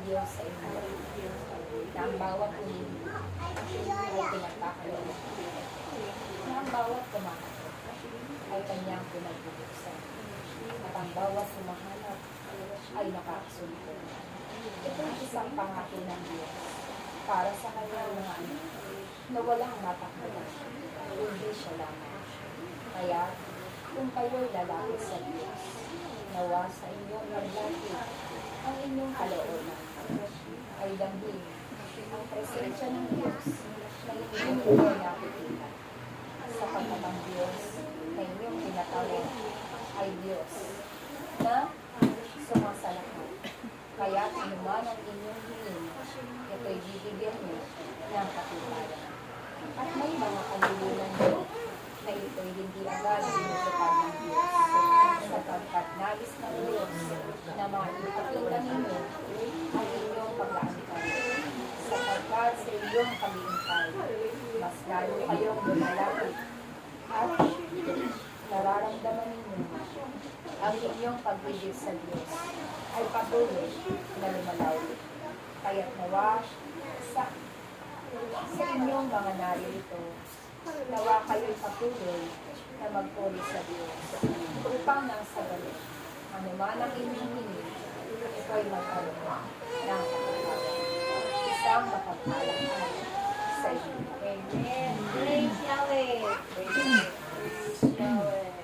Diyos sa inyo na ang bawat ulit ay pinagkakaroon na ang bawat kumakapit ay kanyang pinagbubuksan at ang bawat sumahanap ay nakakasunod. Ito ang isang pangako ng Diyos para sa kanyang mga anak na walang matakbuhan, kundi siya lamang. Kaya, kung kayo'y lalapit sa Diyos, nawa sa inyong paglapit ang inyong kalooban ay damhin ang presensya ng Diyos na inyong nakikita. Sapagkat ang Diyos na inyong tinatawag ay Diyos na sumasalahat. Kaya anuman ang inyong hingin, ito'y bibigyan niyo ng katibayan. At may mga kalulunan niyo na ito'y hindi agad sinusupad ng Diyos, sapagkat nais ng Diyos na maipakita ninyo ang inyong pag-aantay, sapagkat sa inyong pag-iintay, mas lalo kayong lumalapit at nararamdaman ninyo ang inyong pag-ibig sa Diyos ay patuloy na lumalawit. Kaya't nawa sa inyong mga naririto, nawa kayo'y patuloy na magpuri sa Diyos upang nang sa galit, anuman ang inyong hingin, ito'y magkaroon ng katibayan. Isang mapagpalang araw sa inyo. Amen. Praise Yahweh. Praise Yahweh.